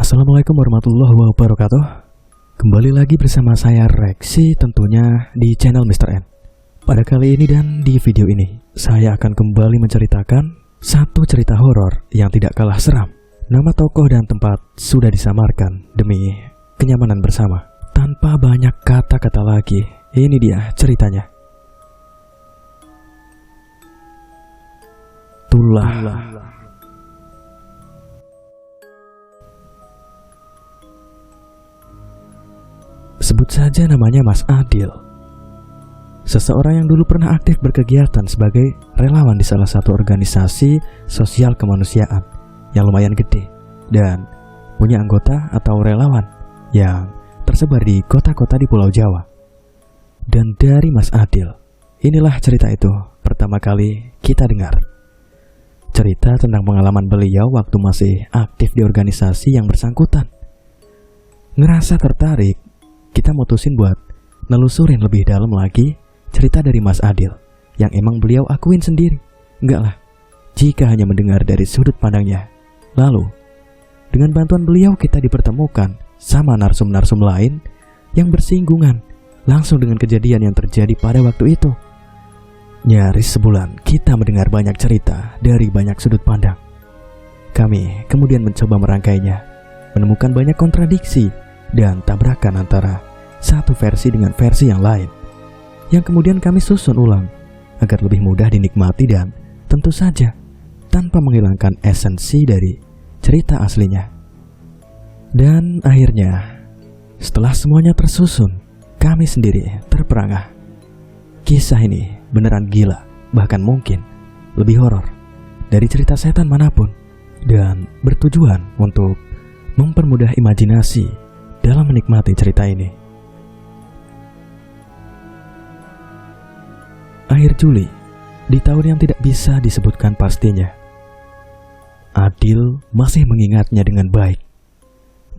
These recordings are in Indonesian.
Assalamualaikum warahmatullahi wabarakatuh. Kembali lagi bersama saya Rexy, tentunya di channel Mr. N. Pada kali ini dan di video ini, saya akan kembali menceritakan satu cerita horor yang tidak kalah seram. Nama tokoh dan tempat sudah disamarkan demi kenyamanan bersama. Tanpa banyak kata-kata lagi, ini dia ceritanya. Tulah. Sebut saja namanya Mas Adil. Seseorang yang dulu pernah aktif berkegiatan sebagai relawan di salah satu organisasi sosial kemanusiaan yang lumayan gede dan punya anggota atau relawan yang tersebar di kota-kota di Pulau Jawa. Dan dari Mas Adil, inilah cerita itu pertama kali kita dengar. Cerita tentang pengalaman beliau waktu masih aktif di organisasi yang bersangkutan. Ngerasa tertarik, kita mutusin buat nelusurin lebih dalam lagi cerita dari Mas Adil yang emang beliau akuin sendiri. Enggak lah, jika hanya mendengar dari sudut pandangnya. Lalu, dengan bantuan beliau kita dipertemukan sama narsum-narsum lain yang bersinggungan langsung dengan kejadian yang terjadi pada waktu itu. Nyaris sebulan kita mendengar banyak cerita dari banyak sudut pandang. Kami kemudian mencoba merangkainya, menemukan banyak kontradiksi dan tabrakan antara satu versi dengan versi yang lain, yang kemudian kami susun ulang agar lebih mudah dinikmati dan tentu saja tanpa menghilangkan esensi dari cerita aslinya. Dan akhirnya, setelah semuanya tersusun, kami sendiri terperangah. Kisah ini beneran gila, bahkan mungkin lebih horor dari cerita setan manapun, dan bertujuan untuk mempermudah imajinasi dalam menikmati cerita ini. Akhir Juli, di tahun yang tidak bisa disebutkan pastinya, Adil masih mengingatnya dengan baik.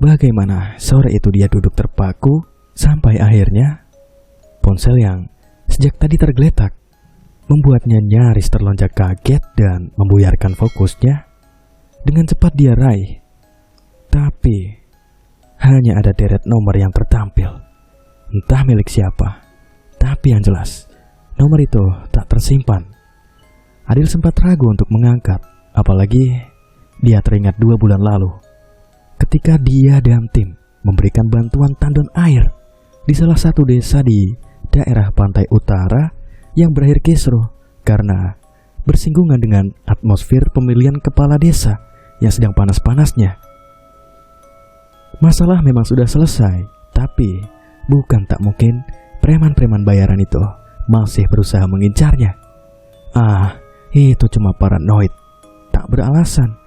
Bagaimana sore itu dia duduk terpaku sampai akhirnya ponsel yang sejak tadi tergeletak membuatnya nyaris terlonjak kaget dan membuyarkan fokusnya. Dengan cepat dia raih, tapi hanya ada deret nomor yang tertampil. Entah milik siapa, tapi yang jelas nomor itu tak tersimpan. Adil sempat ragu untuk mengangkat, apalagi dia teringat 2 bulan lalu ketika dia dan tim memberikan bantuan tandon air di salah satu desa di daerah pantai utara yang berakhir kisruh karena bersinggungan dengan atmosfer pemilihan kepala desa yang sedang panas-panasnya. Masalah memang sudah selesai, tapi bukan tak mungkin preman-preman bayaran itu masih berusaha mengincarnya. Itu cuma paranoid, tak beralasan.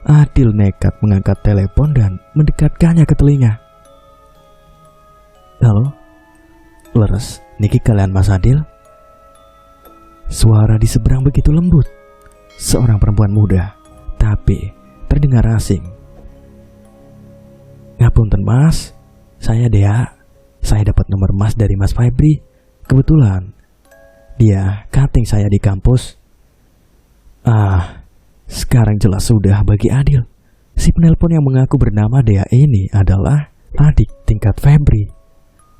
Adil nekat mengangkat telepon dan mendekatkannya ke telinga. Halo, leres, niki kalian Mas Adil? Suara di seberang begitu lembut, seorang perempuan muda, tapi terdengar asing. Ngapunten Mas, saya Dea. Saya dapat nomor Mas dari Mas Febri. Kebetulan dia cutting saya di kampus. Sekarang jelas sudah bagi Adil. Si penelpon yang mengaku bernama Dea ini adalah adik tingkat Febri,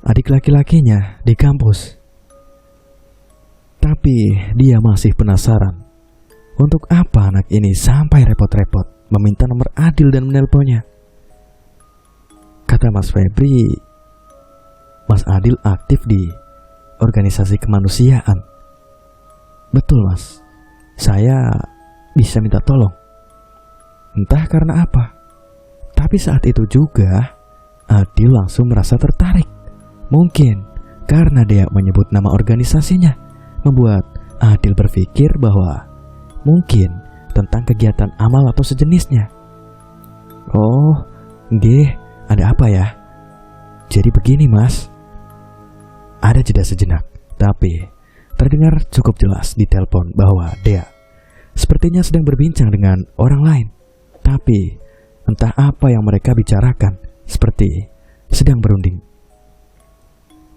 adik laki-lakinya di kampus. Tapi dia masih penasaran, untuk apa anak ini sampai repot-repot meminta nomor Adil dan menelponnya. Kata Mas Febri, Mas Adil aktif di organisasi kemanusiaan. Betul Mas, saya bisa minta tolong. Entah karena apa, tapi saat itu juga Adil langsung merasa tertarik. Mungkin karena dia menyebut nama organisasinya, membuat Adil berpikir bahwa mungkin tentang kegiatan amal atau sejenisnya. Oh, nggih, ada apa ya? Jadi begini Mas. Ada jeda sejenak, tapi terdengar cukup jelas di telepon bahwa Dea sepertinya sedang berbincang dengan orang lain. Tapi entah apa yang mereka bicarakan, seperti sedang berunding.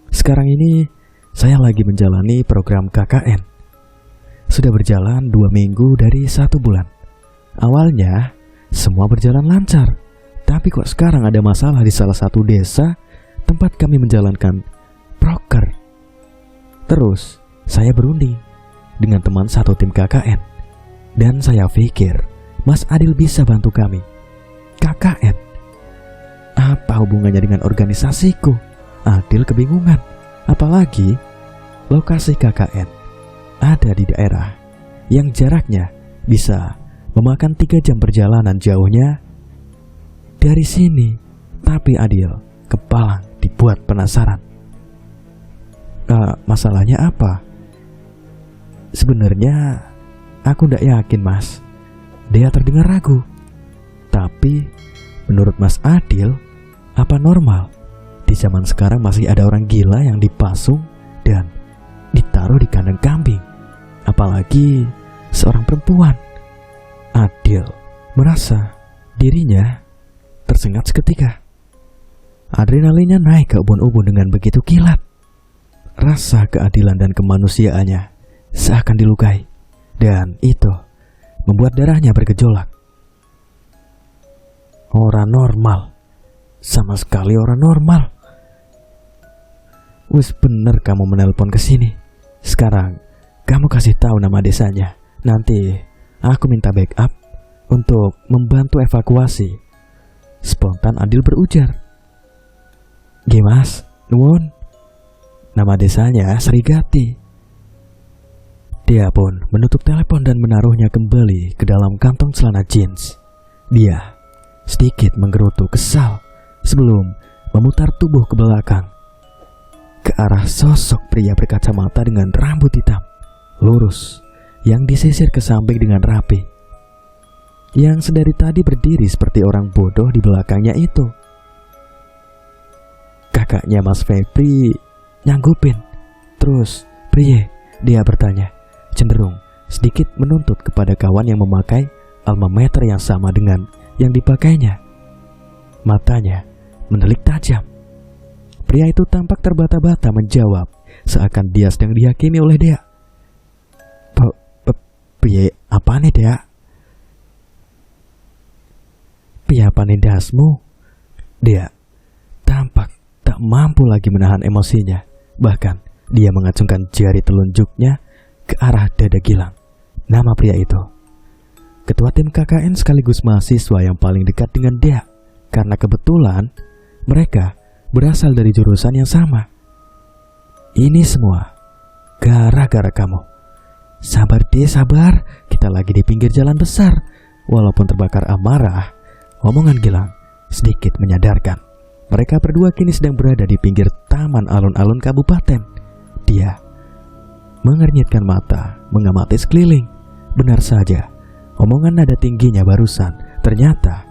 Sekarang ini saya lagi menjalani program KKN. Sudah berjalan 2 minggu dari 1 bulan. Awalnya semua berjalan lancar, Tapi kok sekarang ada masalah di salah satu desa tempat kami menjalankan proker. Terus saya berunding dengan teman satu tim KKN. Dan saya pikir Mas Adil bisa bantu kami. KKN? Apa hubungannya dengan organisasiku? Adil kebingungan. Apalagi lokasi KKN ada di daerah yang jaraknya bisa memakan 3 jam perjalanan jauhnya dari sini. Tapi Adil kepalang dibuat penasaran. Masalahnya apa? Sebenarnya aku tidak yakin, Mas. Dia terdengar ragu. Tapi menurut Mas Adil, apa normal di zaman sekarang masih ada orang gila yang dipasung dan ditaruh di kandang kambing? Apalagi seorang perempuan. Adil merasa dirinya tersengat seketika. Adrenalinnya naik ke ubun-ubun dengan begitu kilat. Rasa keadilan dan kemanusiaannya seakan dilukai, dan itu membuat darahnya bergejolak. Orang normal, sama sekali orang normal. Wes bener kamu menelpon ke sini. Sekarang kamu kasih tahu nama desanya. Nanti aku minta backup untuk membantu evakuasi. Spontan Adil berujar. Mas, nuwun. Nama desanya Srigati. Dia pun menutup telepon dan menaruhnya kembali ke dalam kantong celana jeans. Dia sedikit menggerutu kesal sebelum memutar tubuh ke belakang, ke arah sosok pria berkacamata dengan rambut hitam lurus yang disisir ke samping dengan rapi, yang sedari tadi berdiri seperti orang bodoh di belakangnya itu. Kakaknya Mas Febri nyanggupin. Terus, priye? Dia bertanya, cenderung sedikit menuntut kepada kawan yang memakai alma mater yang sama dengan yang dipakainya. Matanya mendelik tajam. Pria itu tampak terbata-bata menjawab, seakan dia sedang dihakimi oleh dia. Piye apa nih dia? Piye apa nih dasmu? Dia tampak tak mampu lagi menahan emosinya. Bahkan dia mengacungkan jari telunjuknya ke arah dada Gilang, nama pria itu. Ketua tim KKN sekaligus mahasiswa yang paling dekat dengan dia, karena kebetulan mereka berasal dari jurusan yang sama. Ini semua gara-gara kamu. Sabar deh, sabar. Kita lagi di pinggir jalan besar. Walaupun terbakar amarah, omongan Gilang sedikit menyadarkan. Mereka berdua kini sedang berada di pinggir taman alun-alun kabupaten. Dia mengernyitkan mata, mengamati sekeliling. Benar saja, omongan nada tingginya barusan ternyata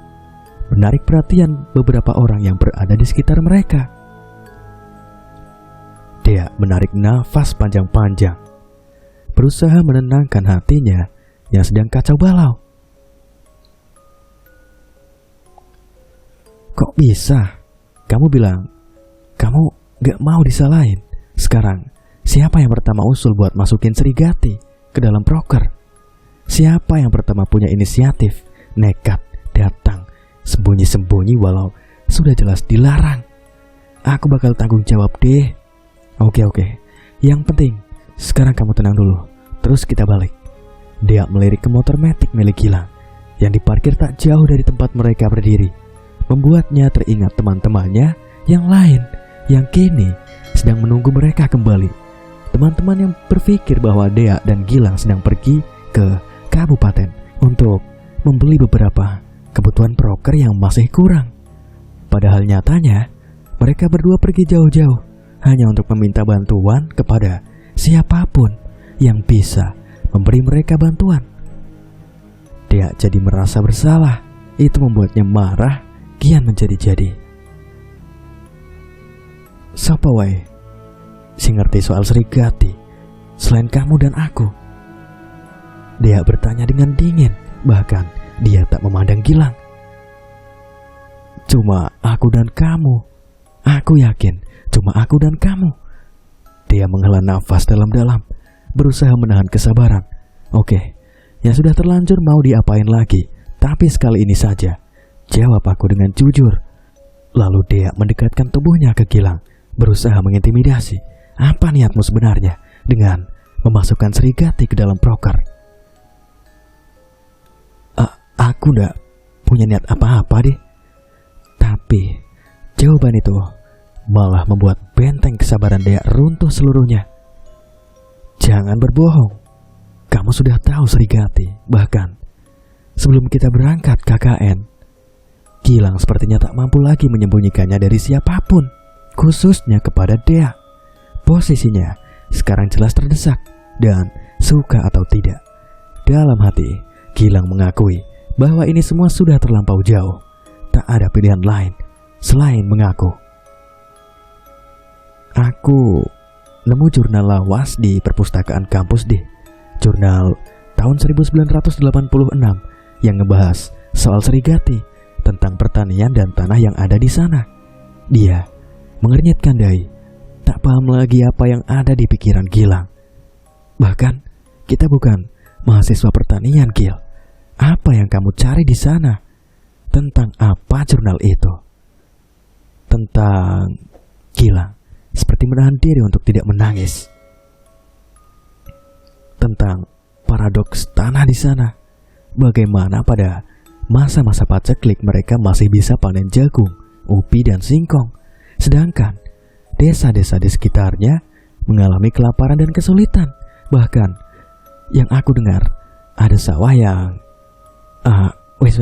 menarik perhatian beberapa orang yang berada di sekitar mereka. Dia menarik nafas panjang-panjang, berusaha menenangkan hatinya yang sedang kacau balau. Kok bisa? Kamu bilang kamu gak mau disalahin. Sekarang siapa yang pertama usul buat masukin Srigati ke dalam proker? Siapa yang pertama punya inisiatif nekat datang sembunyi-sembunyi walau sudah jelas dilarang? Aku bakal tanggung jawab deh. Oke. Yang penting sekarang kamu tenang dulu. Terus kita balik. Dia melirik ke motor metik milik Gilang yang diparkir tak jauh dari tempat mereka berdiri, membuatnya teringat teman-temannya yang lain yang kini sedang menunggu mereka kembali. Teman-teman yang berpikir bahwa Dea dan Gilang sedang pergi ke kabupaten untuk membeli beberapa kebutuhan proker yang masih kurang. Padahal nyatanya mereka berdua pergi jauh-jauh hanya untuk meminta bantuan kepada siapapun yang bisa memberi mereka bantuan. Dea jadi merasa bersalah. Itu membuatnya marah kian menjadi-jadi. Sapa wae sing ngerti soal Srigati selain kamu dan aku? Dia bertanya dengan dingin. Bahkan dia tak memandang Gilang. Cuma aku dan kamu. Aku yakin cuma aku dan kamu. Dia menghela nafas dalam-dalam, berusaha menahan kesabaran. Oke, yang sudah terlanjur mau diapain lagi. Tapi sekali ini saja Jawab aku dengan jujur. Lalu Dea mendekatkan tubuhnya ke Gilang, berusaha mengintimidasi. Apa niatmu sebenarnya dengan memasukkan Srigati ke dalam proker? Aku nggak punya niat apa-apa deh. Tapi jawaban itu malah membuat benteng kesabaran Dea runtuh seluruhnya. Jangan berbohong. Kamu sudah tahu Srigati. Bahkan sebelum kita berangkat KKN, Gilang sepertinya tak mampu lagi menyembunyikannya dari siapapun, khususnya kepada Dea. Posisinya sekarang jelas terdesak, dan suka atau tidak, dalam hati Gilang mengakui bahwa ini semua sudah terlampau jauh. Tak ada pilihan lain selain mengaku. Aku nemu jurnal lawas di perpustakaan kampus deh. Jurnal tahun 1986 yang ngebahas soal Srigati, tentang pertanian dan tanah yang ada di sana. Dia mengernyitkan dahi, tak paham lagi apa yang ada di pikiran Gilang. Bahkan kita bukan mahasiswa pertanian, Gil. Apa yang kamu cari di sana? Tentang apa jurnal itu? Tentang... Gilang seperti menahan diri untuk tidak menangis. Tentang paradoks tanah di sana. Bagaimana pada masa-masa paceklik mereka masih bisa panen jagung, ubi, dan singkong, sedangkan desa-desa di sekitarnya mengalami kelaparan dan kesulitan. Bahkan yang aku dengar, ada sawah yang... wes,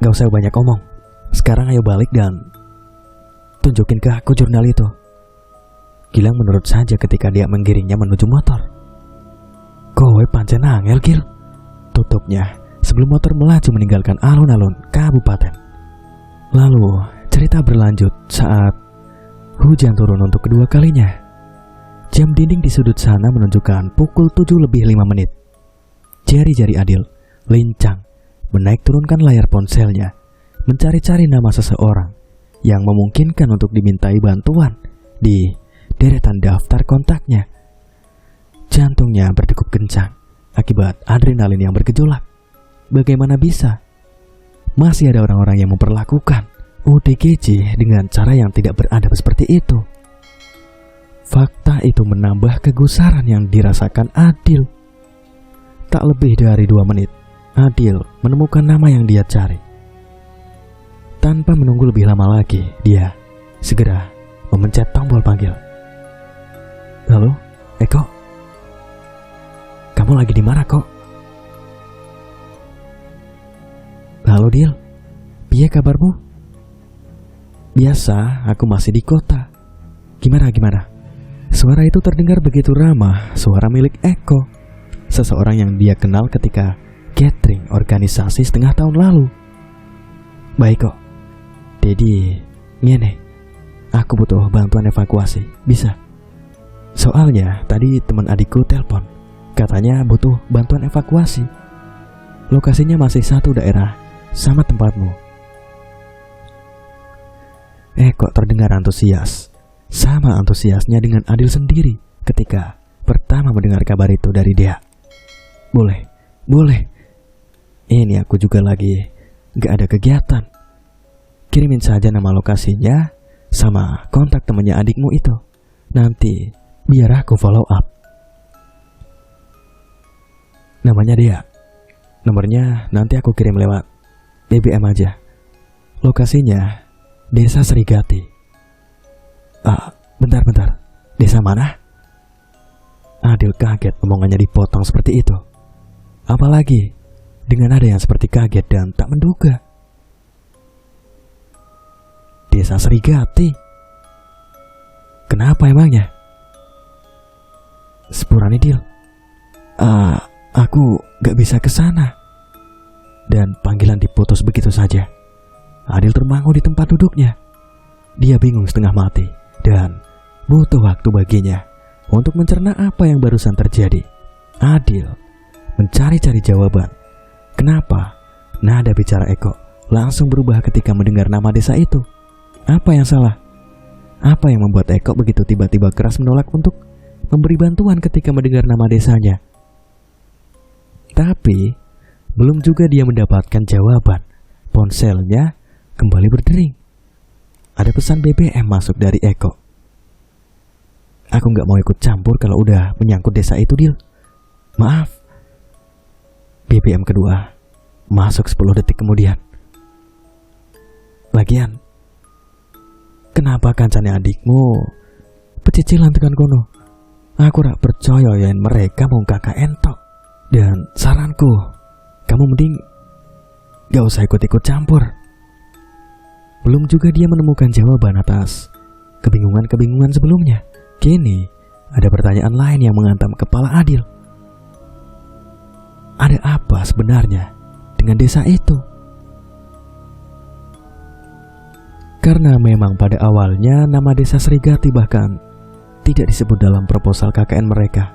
gak usah banyak omong. Sekarang ayo balik dan tunjukin ke aku jurnal itu. Gilang menurut saja ketika dia menggiringnya menuju motor. Kowe pancen angel, Gil, tutupnya sebelum motor melaju meninggalkan alun-alun kabupaten. Lalu cerita berlanjut saat hujan turun untuk kedua kalinya. Jam dinding di sudut sana menunjukkan pukul 7:05. Jari-jari Adil lincang menaik turunkan layar ponselnya, mencari-cari nama seseorang yang memungkinkan untuk dimintai bantuan di deretan daftar kontaknya. Jantungnya berdegup kencang akibat adrenalin yang bergejolak. Bagaimana bisa masih ada orang-orang yang memperlakukan ODGJ dengan cara yang tidak beradab seperti itu? Fakta itu menambah kegusaran yang dirasakan Adil. Tak lebih dari 2 menit, Adil menemukan nama yang dia cari. Tanpa menunggu lebih lama lagi, dia segera memencet tombol panggil. Halo, Eko? Kamu lagi di mana kok? Halo Dil, piye kabarmu? Biasa, aku masih di kota. Gimana? Suara itu terdengar begitu ramah, suara milik Eko, seseorang yang dia kenal ketika gathering organisasi setengah tahun lalu. Baik kok. Jadi, ngene, aku butuh bantuan evakuasi, bisa? Soalnya tadi teman adikku telepon, katanya butuh bantuan evakuasi. Lokasinya masih satu daerah sama tempatmu. Eko terdengar antusias, sama antusiasnya dengan Adil sendiri ketika pertama mendengar kabar itu dari dia. Boleh. Ini aku juga lagi gak ada kegiatan. Kirimin saja nama lokasinya sama kontak temannya adikmu itu. Nanti biar aku follow up. Namanya Dea. Nomornya nanti aku kirim lewat BBM aja. Lokasinya Desa Srigati. Bentar. Desa mana? Adil kaget omongannya dipotong seperti itu. Apalagi dengan nada yang seperti kaget dan tak menduga. Desa Srigati. Kenapa emangnya? Sepurane Dil. Aku gak bisa ke sana. Dan panggilan diputus begitu saja. Adil termangu di tempat duduknya. Dia bingung setengah mati dan butuh waktu baginya untuk mencerna apa yang barusan terjadi. Adil mencari-cari jawaban. Kenapa nada bicara Eko langsung berubah ketika mendengar nama desa itu? Apa yang salah? Apa yang membuat Eko begitu tiba-tiba keras menolak untuk memberi bantuan ketika mendengar nama desanya? Tapi belum juga dia mendapatkan jawaban, ponselnya kembali berdering. Ada pesan BBM masuk dari Eko. Aku nggak mau ikut campur kalau udah menyangkut desa itu, Dil. Maaf. BBM kedua masuk 10 detik kemudian. Lagian, kenapa kancane adikmu pecicilan tekan kono? Aku rak percaya yen mereka mau kakak entok. Dan saranku, kamu mending gak usah ikut-ikut campur. Belum juga dia menemukan jawaban atas kebingungan-kebingungan sebelumnya. Kini ada pertanyaan lain yang menghantam kepala Adil. Ada apa sebenarnya dengan desa itu? Karena memang pada awalnya nama desa Srigati bahkan tidak disebut dalam proposal KKN mereka.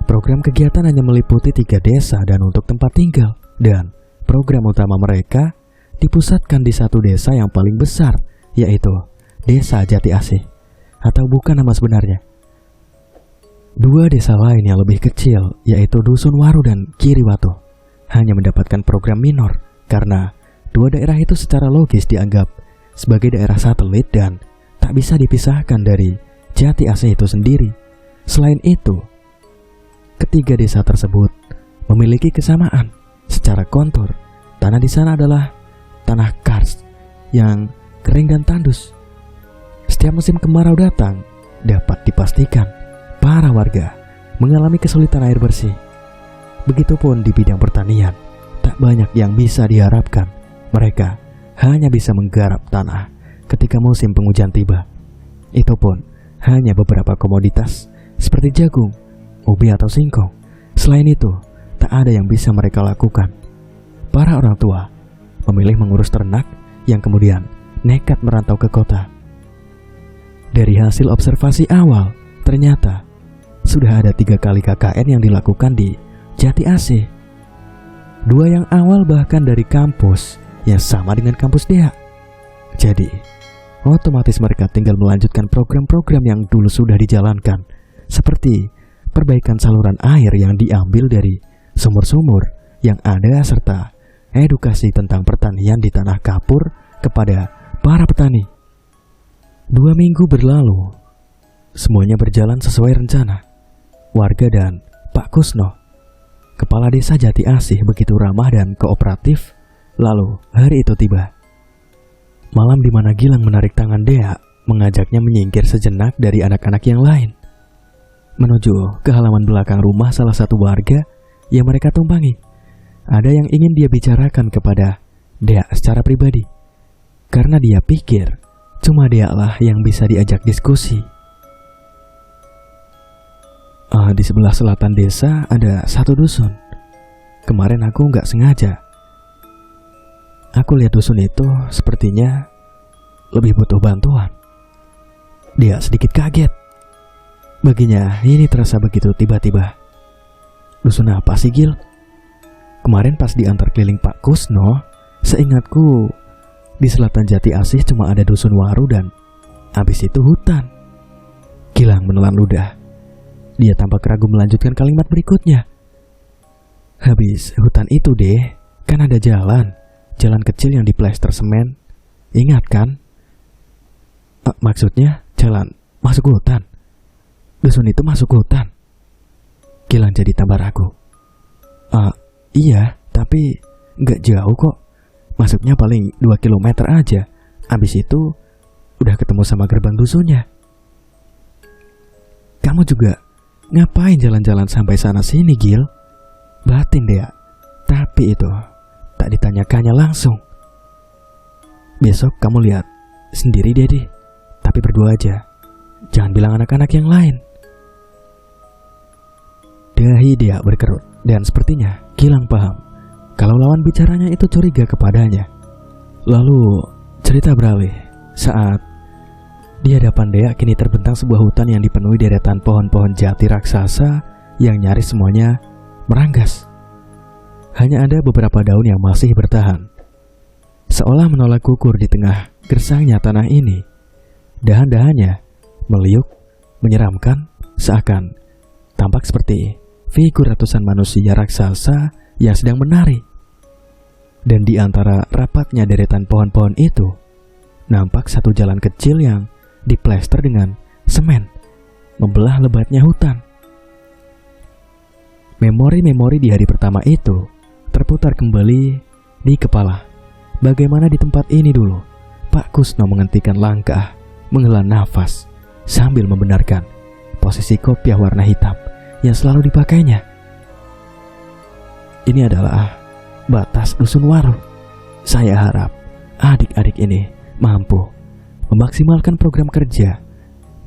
Program kegiatan hanya meliputi 3 desa dan untuk tempat tinggal, dan program utama mereka dipusatkan di satu desa yang paling besar, yaitu Desa Jati Asih, atau bukan nama sebenarnya. 2 desa lain yang lebih kecil, yaitu Dusun Waru dan Kiriwatu, hanya mendapatkan program minor karena 2 daerah itu secara logis dianggap sebagai daerah satelit dan tak bisa dipisahkan dari Jati Asih itu sendiri. Selain itu, ketiga desa tersebut memiliki kesamaan secara kontur. Tanah di sana adalah tanah karst yang kering dan tandus. Setiap musim kemarau datang, dapat dipastikan para warga mengalami kesulitan air bersih. Begitupun di bidang pertanian, tak banyak yang bisa diharapkan. Mereka hanya bisa menggarap tanah ketika musim penghujan tiba. Itu pun hanya beberapa komoditas seperti jagung, ubi atau singkong. Selain itu, tak ada yang bisa mereka lakukan. Para orang tua memilih mengurus ternak yang kemudian nekat merantau ke kota. Dari hasil observasi awal, ternyata sudah ada 3 kali KKN yang dilakukan di Jati Asih. 2 yang awal bahkan dari kampus yang sama dengan kampus Dea. Jadi, otomatis mereka tinggal melanjutkan program-program yang dulu sudah dijalankan, seperti perbaikan saluran air yang diambil dari sumur-sumur yang ada serta edukasi tentang pertanian di tanah kapur kepada para petani. 2 minggu berlalu, semuanya berjalan sesuai rencana. Warga dan Pak Kusno, kepala desa Jati Asih, begitu ramah dan kooperatif. Lalu hari itu tiba. Malam di mana Gilang menarik tangan Dea, mengajaknya menyingkir sejenak dari anak-anak yang lain, menuju ke halaman belakang rumah salah satu warga yang mereka tumpangi. Ada yang ingin dia bicarakan kepada Dea secara pribadi, karena dia pikir cuma Dea lah yang bisa diajak diskusi. Di sebelah selatan desa ada satu dusun. Kemarin aku nggak sengaja. Aku lihat dusun itu sepertinya lebih butuh bantuan. Dia sedikit kaget. Baginya ini terasa begitu tiba-tiba. Dusun apa sih, Gil? Kemarin pas diantar keliling Pak Kusno, seingatku di selatan Jati Asih cuma ada Dusun Waru dan habis itu hutan. Gilang menelan ludah. Dia tampak ragu melanjutkan kalimat berikutnya. Habis hutan itu deh, kan ada jalan kecil yang diplester semen. Ingat kan? Maksudnya jalan masuk hutan. Dusun itu masuk hutan. Gilang jadi tambah ragu. Iya, tapi nggak jauh kok. Masuknya paling 2 kilometer aja. Abis itu udah ketemu sama gerbang dusunnya. Kamu juga ngapain jalan-jalan sampai sana sini, Gil? Batin Dea. Tapi itu tak ditanyakannya langsung. Besok kamu lihat sendiri deh, tapi berdua aja. Jangan bilang anak-anak yang lain. Dahi Dea berkerut, dan sepertinya Gilang paham kalau lawan bicaranya itu curiga kepadanya. Lalu cerita beralih saat di hadapan Dea kini terbentang sebuah hutan yang dipenuhi deretan pohon-pohon jati raksasa yang nyaris semuanya meranggas. Hanya ada beberapa daun yang masih bertahan, seolah menolak gugur di tengah gersangnya tanah ini. Dahan-dahannya meliuk, menyeramkan, seakan tampak seperti figur ratusan manusia raksasa yang sedang menari. Dan di antara rapatnya deretan pohon-pohon itu, nampak satu jalan kecil yang diplester dengan semen, membelah lebatnya hutan. Memori-memori di hari pertama itu terputar kembali di kepala. Bagaimana di tempat ini dulu Pak Kusno menghentikan langkah, menghela nafas, sambil membenarkan posisi kopiah warna hitam yang selalu dipakainya. Ini adalah batas dusun Waru. Saya harap adik-adik ini mampu memaksimalkan program kerja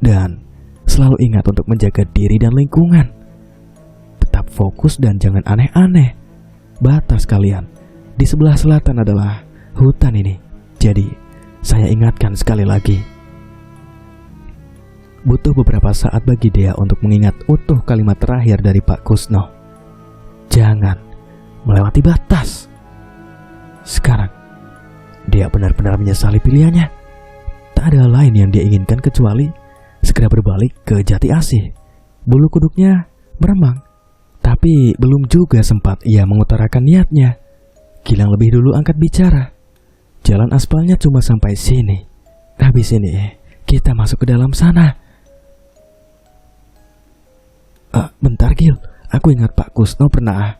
dan selalu ingat untuk menjaga diri dan lingkungan. Tetap fokus dan jangan aneh-aneh. Batas kalian di sebelah selatan adalah hutan ini. Jadi, saya ingatkan sekali lagi. Butuh beberapa saat bagi Dea untuk mengingat utuh kalimat terakhir dari Pak Kusno. Jangan melewati batas. Sekarang, Dea benar-benar menyesali pilihannya. Tak ada lain yang dia inginkan kecuali segera berbalik ke Jati Asih. Bulu kuduknya meremang, tapi belum juga sempat ia mengutarakan niatnya. Gilang lebih dulu angkat bicara. Jalan aspalnya cuma sampai sini. Habis ini kita masuk ke dalam sana. Bentar Gil, aku ingat Pak Kusno pernah.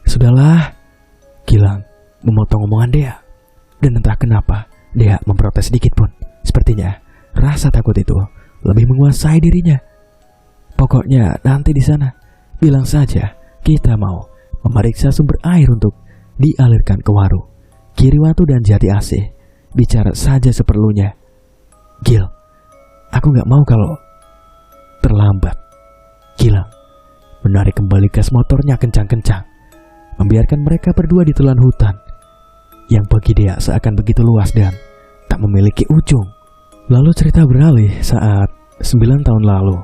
Sudahlah, Gilang memotong omongan Dea. Dan entah kenapa Dea memprotes sedikit pun. Sepertinya rasa takut itu lebih menguasai dirinya. Pokoknya nanti di sana bilang saja kita mau memeriksa sumber air untuk dialirkan ke Waru, Kiriwatu dan Jati Asih. Bicara saja seperlunya. Gil, aku gak mau kalau terlambat. Gilang menarik kembali gas motornya kencang-kencang, membiarkan mereka berdua ditelan hutan yang bagi dia seakan begitu luas dan tak memiliki ujung. Lalu cerita beralih saat 9 tahun lalu.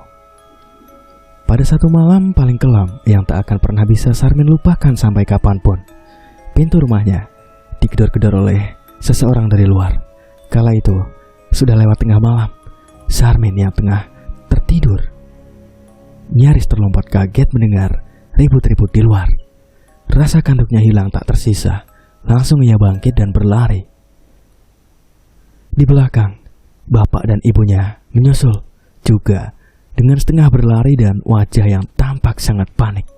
Pada satu malam paling kelam yang tak akan pernah bisa Sarmin lupakan sampai kapanpun, pintu rumahnya digedor-gedor oleh seseorang dari luar. Kala itu sudah lewat tengah malam. Sarmin yang tengah tertidur nyaris terlompat kaget mendengar ribut-ribut di luar. Rasa kantuknya hilang tak tersisa. Langsung ia bangkit dan berlari. Di belakang, bapak dan ibunya menyusul juga dengan setengah berlari dan wajah yang tampak sangat panik.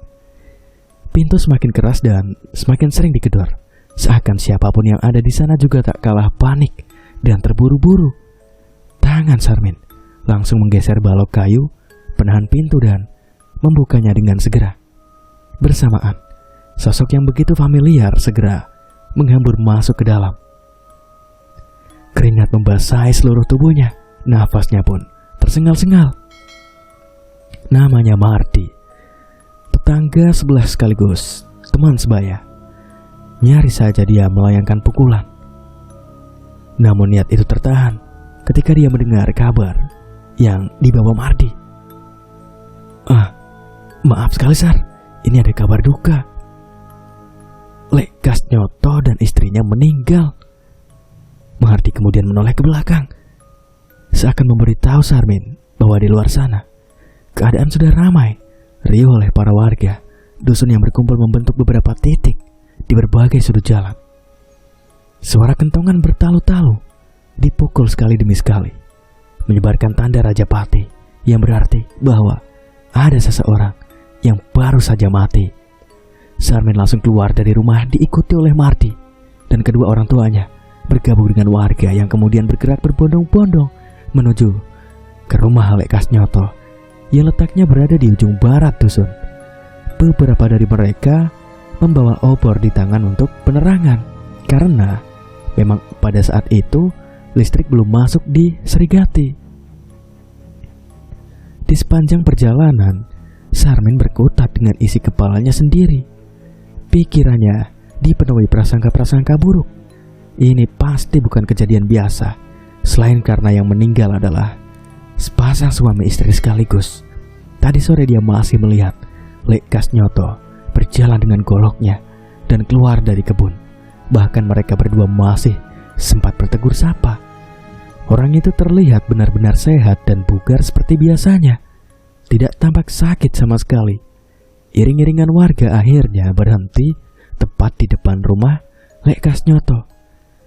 Pintu semakin keras dan semakin sering digedor. Seakan siapapun yang ada di sana juga tak kalah panik dan terburu-buru. Tangan Sarmin langsung menggeser balok kayu penahan pintu dan membukanya dengan segera. Bersamaan, sosok yang begitu familiar segera menghambur masuk ke dalam. Keringat membasahi seluruh tubuhnya, nafasnya pun tersengal-sengal. Namanya Mardi, tetangga sebelah sekaligus teman sebaya. Nyaris saja dia melayangkan pukulan. Namun niat itu tertahan ketika dia mendengar kabar yang dibawa Mardi. Maaf sekali Sar, ini ada kabar duka. Lek Kasnyoto dan istrinya meninggal. Mardi kemudian menoleh ke belakang, seakan memberitahu Sarmin bahwa di luar sana keadaan sudah ramai, riuh oleh para warga dusun yang berkumpul membentuk beberapa titik di berbagai sudut jalan. Suara kentongan bertalu-talu dipukul sekali demi sekali, menyebarkan tanda Rajapati yang berarti bahwa ada seseorang yang baru saja mati. Sarmin langsung keluar dari rumah diikuti oleh Mardi dan kedua orang tuanya bergabung dengan warga yang kemudian bergerak berbondong-bondong menuju ke rumah Lek Kasnyoto yang letaknya berada di ujung barat dusun. Beberapa dari mereka membawa obor di tangan untuk penerangan karena memang pada saat itu listrik belum masuk di Serigati. Di sepanjang perjalanan, Sarmin berkutat dengan isi kepalanya sendiri. Pikirannya dipenuhi prasangka-prasangka buruk. Ini pasti bukan kejadian biasa, selain karena yang meninggal adalah sepasang suami istri sekaligus. Tadi sore dia masih melihat Lek Kasnyoto berjalan dengan goloknya dan keluar dari kebun. Bahkan mereka berdua masih sempat bertegur sapa. Orang itu terlihat benar-benar sehat dan bugar seperti biasanya. Tidak tampak sakit sama sekali. Iring-iringan warga akhirnya berhenti tepat di depan rumah Lek Kasnyoto,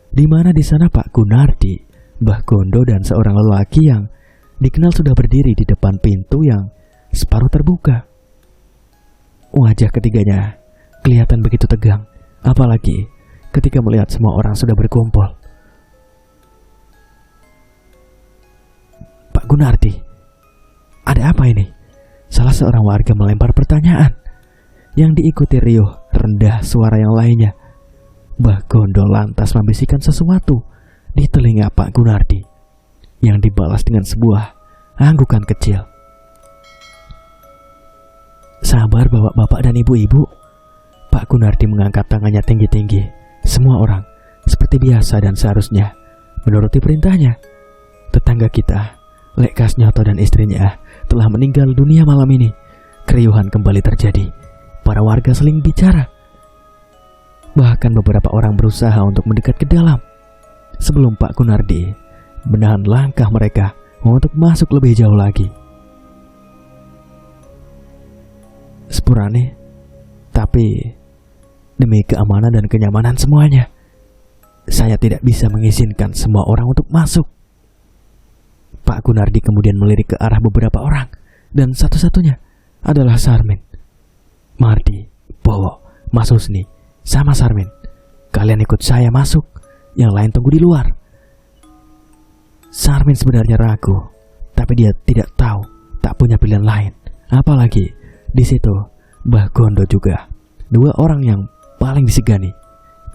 di mana di sana Pak Gunardi, Mbah Gondo dan seorang lelaki yang dikenal sudah berdiri di depan pintu yang separuh terbuka. Wajah ketiganya kelihatan begitu tegang, apalagi ketika melihat semua orang sudah berkumpul. Pak Gunardi, ada apa ini? Salah seorang warga melempar pertanyaan yang diikuti riuh rendah suara yang lainnya. Mbah Gondo lantas membisikkan sesuatu di telinga Pak Gunardi yang dibalas dengan sebuah anggukan kecil. Sabar bapak-bapak dan ibu-ibu. Pak Gunardi mengangkat tangannya tinggi-tinggi. Semua orang seperti biasa dan seharusnya menuruti perintahnya. Tetangga kita, Lek Kasnyoto dan istrinya telah meninggal dunia malam ini. Keriuhan kembali terjadi. Para warga saling bicara. Bahkan beberapa orang berusaha untuk mendekat ke dalam sebelum Pak Gunardi menahan langkah mereka untuk masuk lebih jauh lagi. Sepurane, tapi demi keamanan dan kenyamanan semuanya, saya tidak bisa mengizinkan semua orang untuk masuk. Pak Gunardi kemudian melirik ke arah beberapa orang, dan satu-satunya adalah Sarmin. Mardi, Bowo, Mas Husni, sama Sarmin, kalian ikut saya masuk, yang lain tunggu di luar. Sarmin sebenarnya ragu, tapi dia tidak tahu, tak punya pilihan lain. Apalagi di situ Mbah Gondo juga, dua orang yang paling disegani,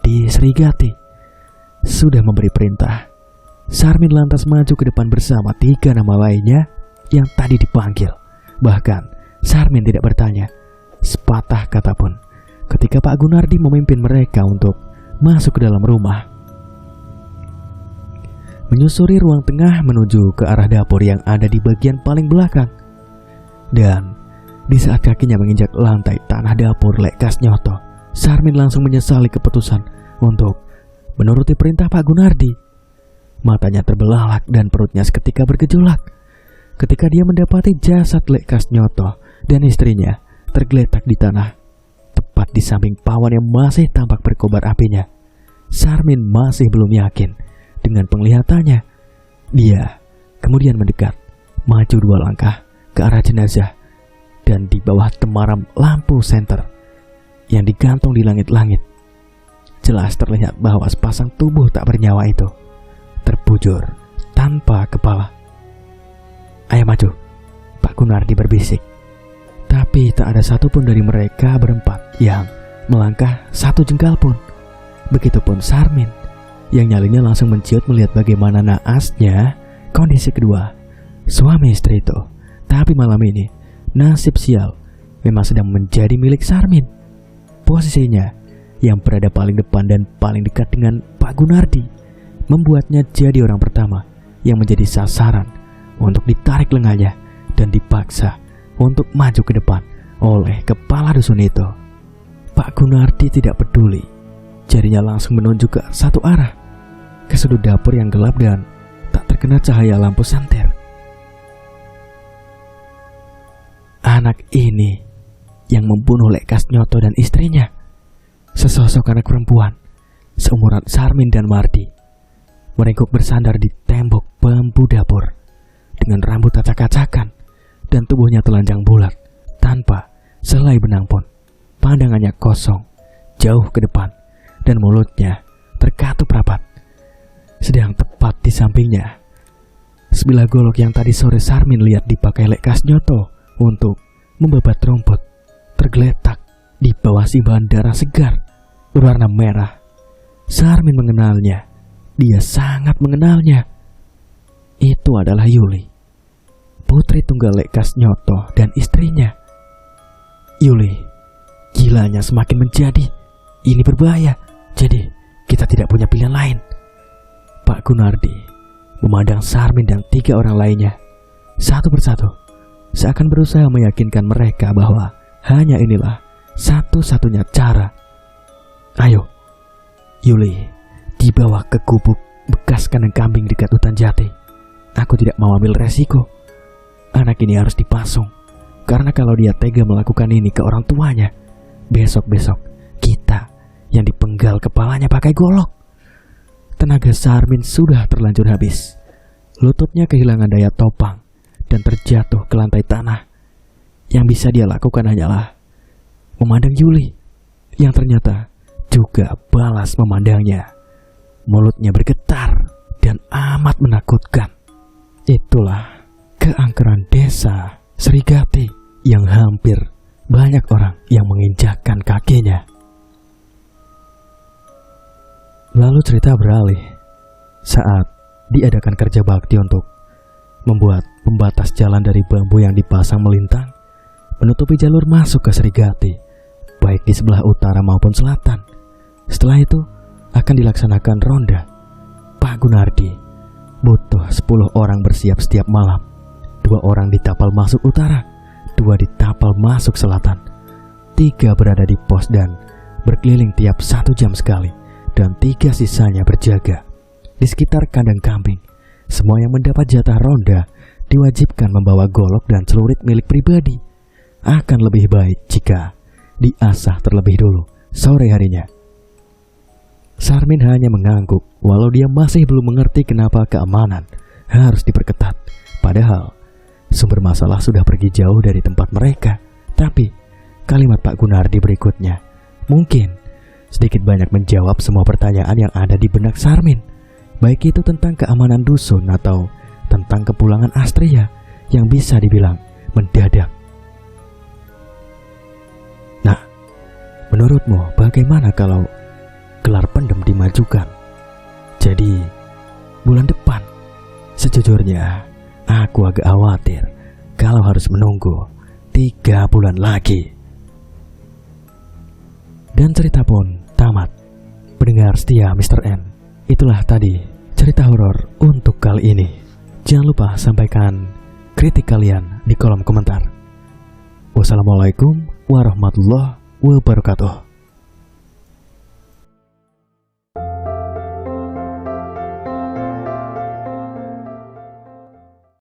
diserigati. Sudah memberi perintah, Sarmin lantas maju ke depan bersama 3 nama lainnya yang tadi dipanggil. Bahkan Sarmin tidak bertanya sepatah kata pun ketika Pak Gunardi memimpin mereka untuk masuk ke dalam rumah. Menyusuri ruang tengah menuju ke arah dapur yang ada di bagian paling belakang. Dan di saat kakinya menginjak lantai tanah dapur Lek Kasnyoto, Sarmin langsung menyesali keputusan untuk menuruti perintah Pak Gunardi. Matanya terbelalak dan perutnya seketika bergejolak ketika dia mendapati jasad Lek Kasnyoto dan istrinya tergeletak di tanah, tepat di samping pawon yang masih tampak berkobar apinya. Sarmin masih belum yakin dengan penglihatannya. Dia kemudian mendekat, maju 2 langkah ke arah jenazah, dan di bawah temaram lampu senter yang digantung di langit-langit, jelas terlihat bahwa sepasang tubuh tak bernyawa itu terbujur tanpa kepala. Ayo maju, Pak Gunardi berbisik. Tapi tak ada satupun dari mereka berempat yang melangkah 1 jengkal pun. Begitupun Sarmin yang nyalinya langsung menciut melihat bagaimana naasnya kondisi kedua suami istri itu. Tapi malam ini nasib sial memang sedang menjadi milik Sarmin. Posisinya yang berada paling depan dan paling dekat dengan Pak Gunardi membuatnya jadi orang pertama yang menjadi sasaran untuk ditarik lengannya dan dipaksa untuk maju ke depan oleh kepala dusun itu. Pak Gunardi tidak peduli. Jarinya langsung menunjuk ke satu arah, ke sudut dapur yang gelap dan tak terkena cahaya lampu senter. Anak ini yang membunuh Lek Kasnyoto dan istrinya, sesosok anak perempuan seumuran Sarmin dan Mardi, meringkuk bersandar di tembok bambu dapur dengan rambut acak-acakan dan tubuhnya telanjang bulat tanpa selai benang pun. Pandangannya kosong jauh ke depan dan mulutnya terkatup rapat. Sedang tepat di sampingnya, sebilah golok yang tadi sore Sarmin lihat dipakai Lek Kasnyoto untuk membabat rumput tergeletak di bawah simbahan darah segar berwarna merah. Sarmin mengenalnya. Dia sangat mengenalnya. Itu adalah Yuli, putri tunggal Lek Kasnyoto dan istrinya. Yuli, gilanya semakin menjadi. Ini berbahaya, jadi kita tidak punya pilihan lain. Pak Gunardi memandang Sarmin dan 3 orang lainnya satu persatu, seakan berusaha meyakinkan mereka bahwa hanya inilah satu-satunya cara. Ayo, Yuli, dibawa ke gubuk bekas kandang kambing dekat hutan jati. Aku tidak mau ambil resiko. Anak ini harus dipasung, karena kalau dia tega melakukan ini ke orang tuanya, besok-besok kita yang dipenggal kepalanya pakai golok. Tenaga Sarmin sudah terlanjur habis. Lututnya kehilangan daya topang dan terjatuh ke lantai tanah. Yang bisa dia lakukan hanyalah memandang Yuli, yang ternyata juga balas memandangnya. Mulutnya bergetar dan amat menakutkan. Itulah keangkeran desa Serigati yang hampir banyak orang yang menginjakkan kakinya. Lalu cerita beralih saat diadakan kerja bakti untuk membuat pembatas jalan dari bambu yang dipasang melintang menutupi jalur masuk ke Serigati, baik di sebelah utara maupun selatan. Setelah itu akan dilaksanakan ronda. Pak Gunardi butuh 10 orang bersiap setiap malam. 2 orang di tapal masuk utara, 2 di tapal masuk selatan, 3 berada di pos dan berkeliling tiap 1 jam sekali, dan 3 sisanya berjaga di sekitar kandang kambing. Semua yang mendapat jatah ronda diwajibkan membawa golok dan celurit milik pribadi. Akan lebih baik jika diasah terlebih dulu sore harinya. Sarmin hanya mengangguk walau dia masih belum mengerti kenapa keamanan harus diperketat. Padahal sumber masalah sudah pergi jauh dari tempat mereka. Tapi kalimat Pak Gunardi berikutnya mungkin sedikit banyak menjawab semua pertanyaan yang ada di benak Sarmin, baik itu tentang keamanan dusun atau tentang kepulangan Astria yang bisa dibilang mendadak. Nah, menurutmu bagaimana kalau gelar pendem dimajukan jadi bulan depan? Sejujurnya aku agak khawatir kalau harus menunggu 3 bulan lagi. Dan cerita pun tamat. Pendengar setia Mr. N, itulah tadi cerita horor untuk kali ini. Jangan lupa sampaikan kritik kalian di kolom komentar. Wassalamualaikum warahmatullahi wabarakatuh.